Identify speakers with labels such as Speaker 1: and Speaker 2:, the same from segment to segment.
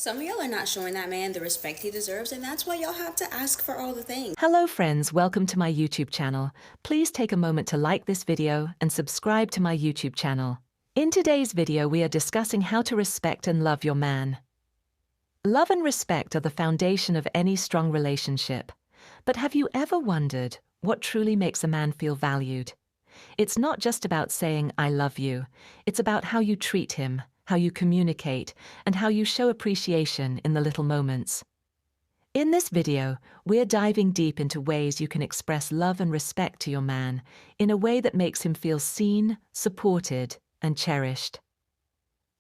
Speaker 1: Some of y'all are not showing that man the respect he deserves, and that's why y'all have to ask for all the things.
Speaker 2: Hello friends, welcome to my YouTube channel. Please take a moment to like this video and subscribe to my YouTube channel. In today's video, we are discussing how to respect and love your man. Love and respect are the foundation of any strong relationship. But have you ever wondered what truly makes a man feel valued? It's not just about saying, "I love you." It's about how you treat him, how you communicate, and how you show appreciation in the little moments. In this video, we're diving deep into ways you can express love and respect to your man in a way that makes him feel seen, supported, and cherished.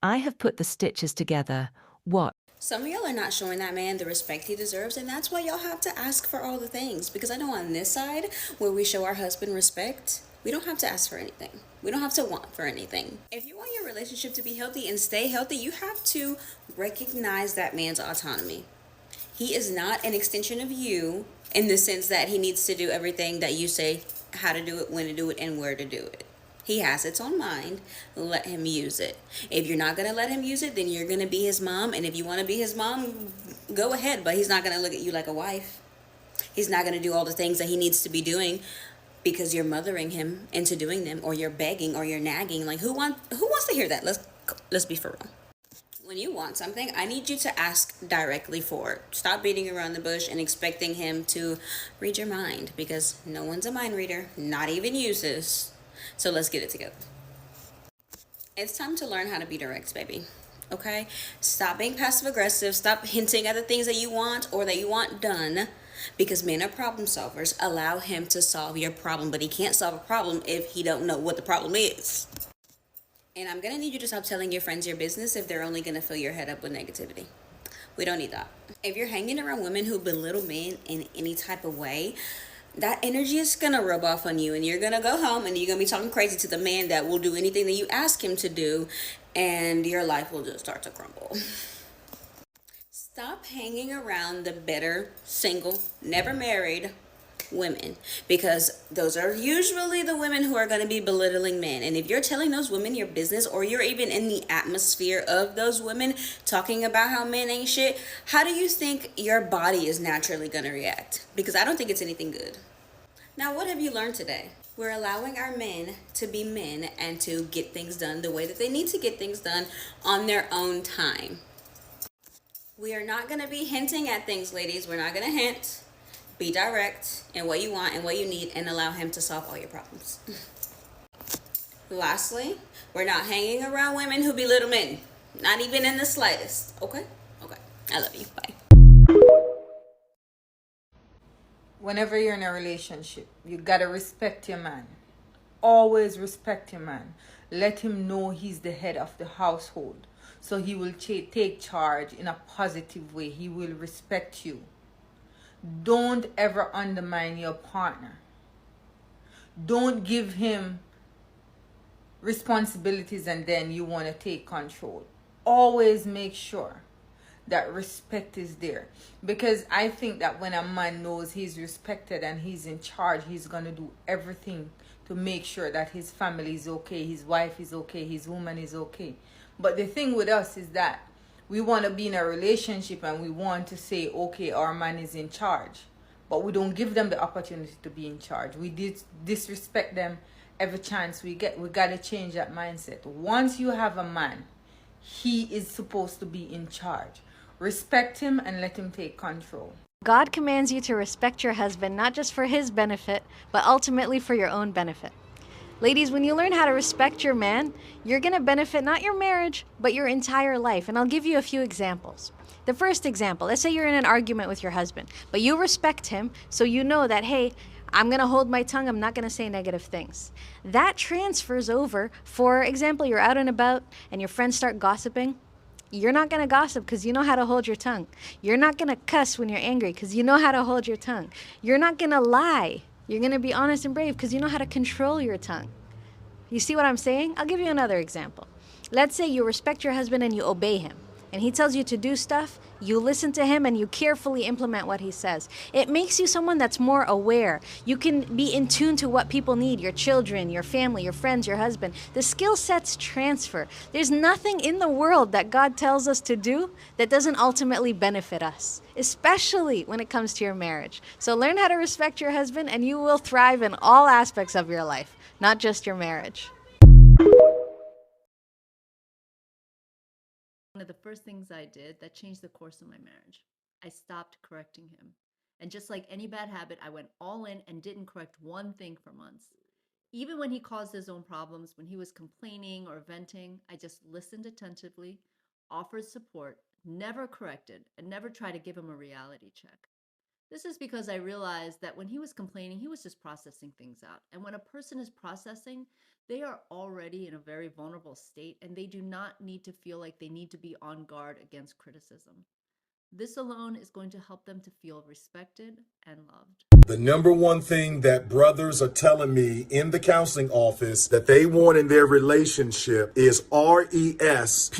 Speaker 2: I have put the stitches together. What?
Speaker 1: Some of y'all are not showing that man the respect he deserves, and that's why y'all have to ask for all the things. Because I know on this side, where we show our husband respect, we don't have to ask for anything. We don't have to want for anything. If you want your relationship to be healthy and stay healthy, you have to recognize that man's autonomy. He is not an extension of you in the sense that he needs to do everything that you say, how to do it, when to do it, and where to do it. He has its own mind. Let him use it. If you're not going to let him use it, then you're going to be his mom. And if you want to be his mom, go ahead. But he's not going to look at you like a wife. He's not going to do all the things that he needs to be doing because you're mothering him into doing them, or you're begging, or you're nagging. Like, who wants to hear that? Let's be for real. When you want something, I need you to ask directly for it. Stop beating around the bush and expecting him to read your mind, because no one's a mind reader, not even you, sis. So let's get it together. It's time to learn how to be direct, baby. Okay? Stop being passive aggressive. Stop hinting at the things that you want or that you want done, because men are problem solvers. Allow him to solve your problem, but he can't solve a problem if he don't know what the problem is. And I'm going to need you to stop telling your friends your business if they're only going to fill your head up with negativity. We don't need that. If you're hanging around women who belittle men in any type of way, that energy is going to rub off on you, and you're going to go home and you're going to be talking crazy to the man that will do anything that you ask him to do, and your life will just start to crumble. Stop hanging around the bitter, single, never married women, because those are usually the women who are going to be belittling men. And if you're telling those women your business, or you're even in the atmosphere of those women talking about how men ain't shit, how do you think your body is naturally going to react? Because I don't think it's anything good. Now, what have you learned today? We're allowing our men to be men and to get things done the way that they need to get things done on their own time. We are not going to be hinting at things, ladies. We're not going to hint. Be direct in what you want and what you need, and allow him to solve all your problems. Lastly, we're not hanging around women who belittle men. Not even in the slightest. Okay? Okay. I love you. Bye.
Speaker 3: Whenever you're in a relationship, you gotta respect your man. Always respect your man. Let him know he's the head of the household. So he will take charge in a positive way. He will respect you. Don't ever undermine your partner. Don't give him responsibilities and then you want to take control. Always make sure that respect is there. Because I think that when a man knows he's respected and he's in charge, he's going to do everything to make sure that his family is okay, his wife is okay, his woman is okay. But the thing with us is that we want to be in a relationship and we want to say, okay, our man is in charge. But we don't give them the opportunity to be in charge. We disrespect them every chance we get. We got to change that mindset. Once you have a man, he is supposed to be in charge. Respect him and let him take control.
Speaker 4: God commands you to respect your husband, not just for his benefit, but ultimately for your own benefit. Ladies, when you learn how to respect your man, you're going to benefit not your marriage, but your entire life. And I'll give you a few examples. The first example, let's say you're in an argument with your husband, but you respect him, so you know that, hey, I'm going to hold my tongue, I'm not going to say negative things. That transfers over. For example, you're out and about and your friends start gossiping. You're not going to gossip because you know how to hold your tongue. You're not going to cuss when you're angry because you know how to hold your tongue. You're not going to lie. You're going to be honest and brave because you know how to control your tongue. You see what I'm saying? I'll give you another example. Let's say you respect your husband and you obey him. and he tells you to do stuff, you listen to him and you carefully implement what he says. It makes you someone that's more aware. You can be in tune to what people need, your children, your family, your friends, your husband. The skill sets transfer. There's nothing in the world that God tells us to do that doesn't ultimately benefit us, especially when it comes to your marriage. So learn how to respect your husband and you will thrive in all aspects of your life, not just your marriage.
Speaker 5: One of the first things I did that changed the course of my marriage. I stopped correcting him. And just like any bad habit, I went all in and didn't correct one thing for months. Even when he caused his own problems, when he was complaining or venting, I just listened attentively, offered support, never corrected, and never tried to give him a reality check. This is because I realized that when he was complaining, he was just processing things out. And when a person is processing, they are already in a very vulnerable state and they do not need to feel like they need to be on guard against criticism. This alone is going to help them to feel respected and loved.
Speaker 6: The number one thing that brothers are telling me in the counseling office that they want in their relationship is RESPECT.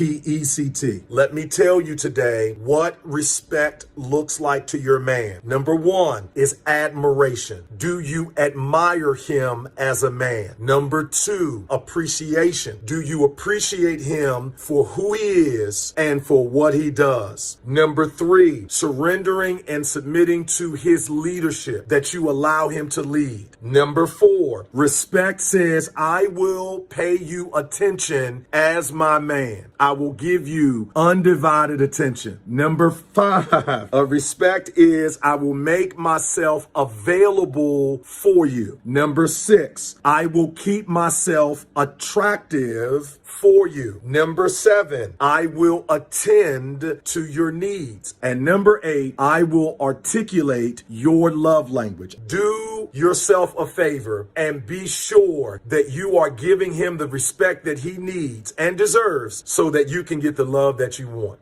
Speaker 6: Let me tell you today what respect looks like to your man. Number one is admiration. Do you admire him as a man? Number two, appreciation. Do you appreciate him for who he is and for what he does? Number three, surrendering and submitting to his leadership, that you allow him to lead. Number four, respect says, I will pay you attention as my man. I will give you undivided attention. Number five, respect is, I will make myself available for you. Number six, I will keep myself attractive for you. Number seven, I will attend to your needs. And number eight, I will articulate your love language. Do yourself a favor and be sure that you are giving him the respect that he needs and deserves so that you can get the love that you want.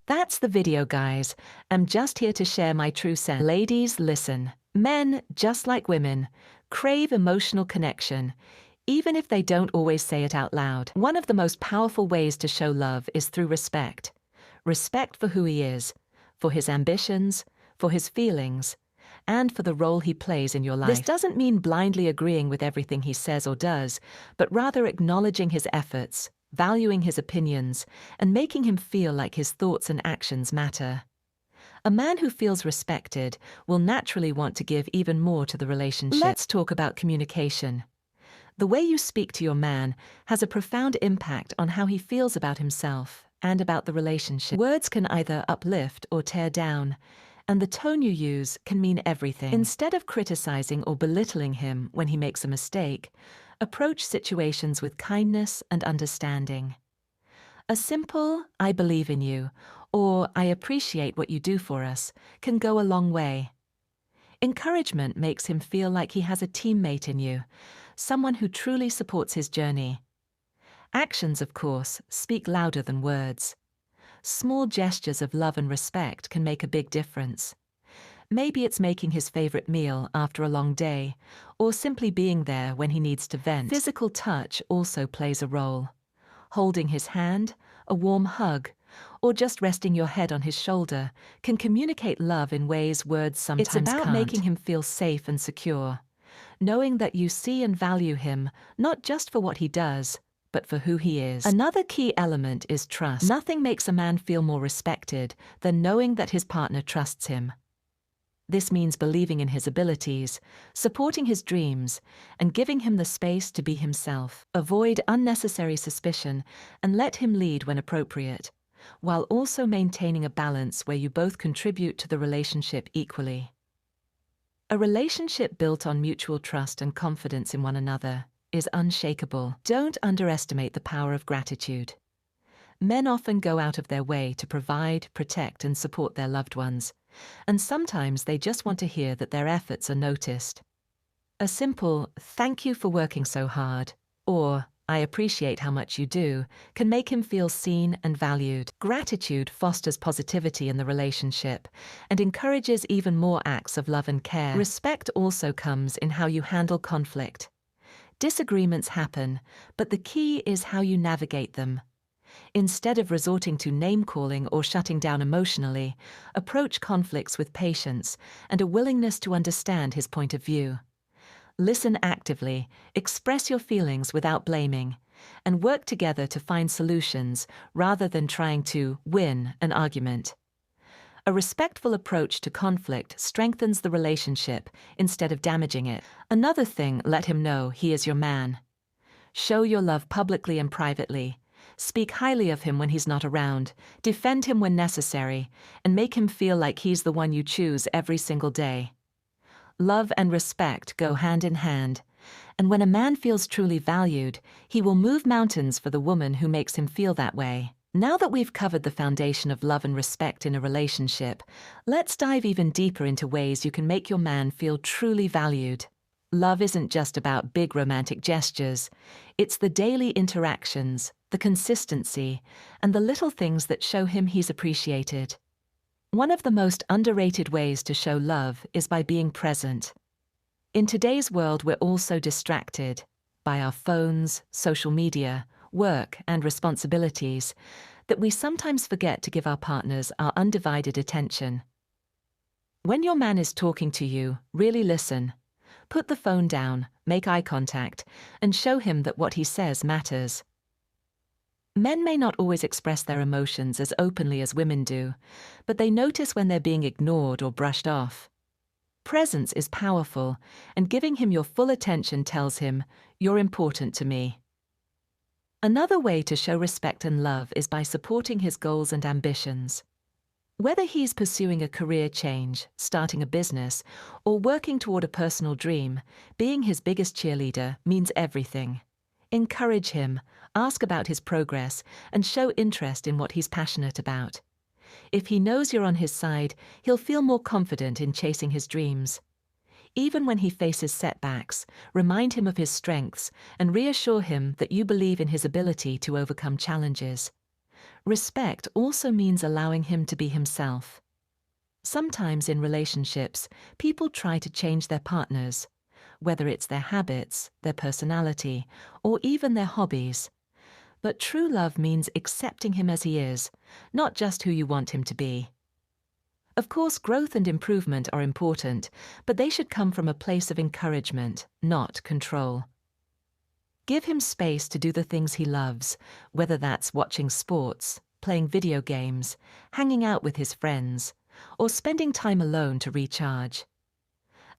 Speaker 2: That's the video, guys. I'm just here to share my true sense. Ladies, listen. Men, just like women, crave emotional connection, even if they don't always say it out loud. One of the most powerful ways to show love is through respect. Respect for who he is, for his ambitions, for his feelings, and for the role he plays in your life. This doesn't mean blindly agreeing with everything he says or does, but rather acknowledging his efforts, valuing his opinions, and making him feel like his thoughts and actions matter. A man who feels respected will naturally want to give even more to the relationship. Let's talk about communication. The way you speak to your man has a profound impact on how he feels about himself and about the relationship. Words can either uplift or tear down, and the tone you use can mean everything. Instead of criticizing or belittling him when he makes a mistake, approach situations with kindness and understanding. A simple, I believe in you, or I appreciate what you do for us, can go a long way. Encouragement makes him feel like he has a teammate in you, someone who truly supports his journey. Actions, of course, speak louder than words. Small gestures of love and respect can make a big difference. Maybe it's making his favorite meal after a long day, or simply being there when he needs to vent. Physical touch also plays a role. Holding his hand, a warm hug, or just resting your head on his shoulder can communicate love in ways words sometimes can't. It's about making him feel safe and secure, knowing that you see and value him not just for what he does, but for who he is. Another key element is trust. Nothing makes a man feel more respected than knowing that his partner trusts him. This means believing in his abilities, supporting his dreams, and giving him the space to be himself. Avoid unnecessary suspicion and let him lead when appropriate, while also maintaining a balance where you both contribute to the relationship equally. A relationship built on mutual trust and confidence in one another is unshakable. Don't underestimate the power of gratitude. Men often go out of their way to provide, protect, and support their loved ones, and sometimes they just want to hear that their efforts are noticed. A simple, "Thank you for working so hard," or "I appreciate how much you do," can make him feel seen and valued. Gratitude fosters positivity in the relationship and encourages even more acts of love and care. Respect also comes in how you handle conflict. Disagreements happen, but the key is how you navigate them. Instead of resorting to name-calling or shutting down emotionally, approach conflicts with patience and a willingness to understand his point of view. Listen actively, express your feelings without blaming, and work together to find solutions rather than trying to win an argument. A respectful approach to conflict strengthens the relationship instead of damaging it. Another thing, let him know he is your man. Show your love publicly and privately. Speak highly of him when he's not around, defend him when necessary, and make him feel like he's the one you choose every single day. Love and respect go hand in hand, and when a man feels truly valued, he will move mountains for the woman who makes him feel that way. Now that we've covered the foundation of love and respect in a relationship, let's dive even deeper into ways you can make your man feel truly valued. Love isn't just about big romantic gestures. It's the daily interactions, the consistency, and the little things that show him he's appreciated. One of the most underrated ways to show love is by being present. In today's world, we're all so distracted by our phones, social media, work, and responsibilities that we sometimes forget to give our partners our undivided attention. When your man is talking to you, really listen. Put the phone down, make eye contact, and show him that what he says matters. Men may not always express their emotions as openly as women do, but they notice when they're being ignored or brushed off. Presence is powerful, and giving him your full attention tells him, "You're important to me." Another way to show respect and love is by supporting his goals and ambitions. Whether he's pursuing a career change, starting a business, or working toward a personal dream, being his biggest cheerleader means everything. Encourage him, ask about his progress, and show interest in what he's passionate about. If he knows you're on his side, he'll feel more confident in chasing his dreams. Even when he faces setbacks, remind him of his strengths and reassure him that you believe in his ability to overcome challenges. Respect also means allowing him to be himself. Sometimes in relationships, people try to change their partners, whether it's their habits, their personality, or even their hobbies. But true love means accepting him as he is, not just who you want him to be. Of course, growth and improvement are important, but they should come from a place of encouragement, not control. Give him space to do the things he loves, whether that's watching sports, playing video games, hanging out with his friends, or spending time alone to recharge.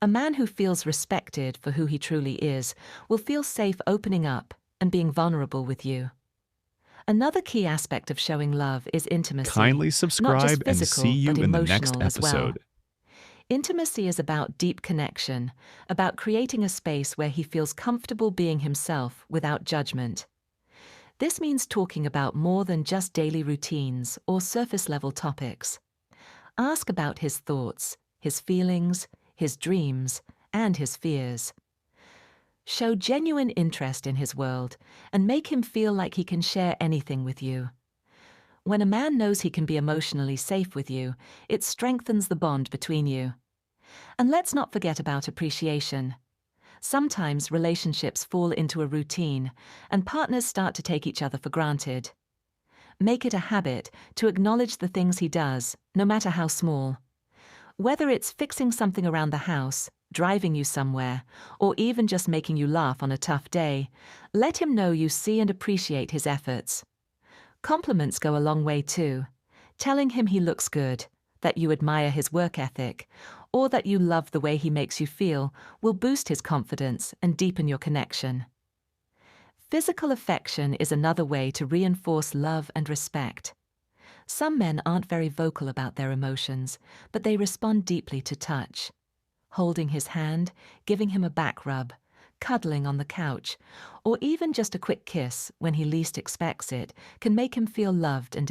Speaker 2: A man who feels respected for who he truly is will feel safe opening up and being vulnerable with you. Another key aspect of showing love is intimacy.
Speaker 7: Kindly
Speaker 2: not just
Speaker 7: subscribe and
Speaker 2: physical,
Speaker 7: see you
Speaker 2: but
Speaker 7: in the next
Speaker 2: emotional as well.
Speaker 7: episode.
Speaker 2: Intimacy is about deep connection, about creating a space where he feels comfortable being himself without judgment. This means talking about more than just daily routines or surface-level topics. Ask about his thoughts, his feelings, his dreams, and his fears. Show genuine interest in his world and make him feel like he can share anything with you. When a man knows he can be emotionally safe with you, it strengthens the bond between you. And let's not forget about appreciation. Sometimes relationships fall into a routine and partners start to take each other for granted. Make it a habit to acknowledge the things he does, no matter how small. Whether it's fixing something around the house, driving you somewhere, or even just making you laugh on a tough day, let him know you see and appreciate his efforts. Compliments go a long way too. Telling him he looks good, that you admire his work ethic, or that you love the way he makes you feel will boost his confidence and deepen your connection. Physical affection is another way to reinforce love and respect. Some men aren't very vocal about their emotions, but they respond deeply to touch. Holding his hand, giving him a back rub, cuddling on the couch, or even just a quick kiss when he least expects it can make him feel loved and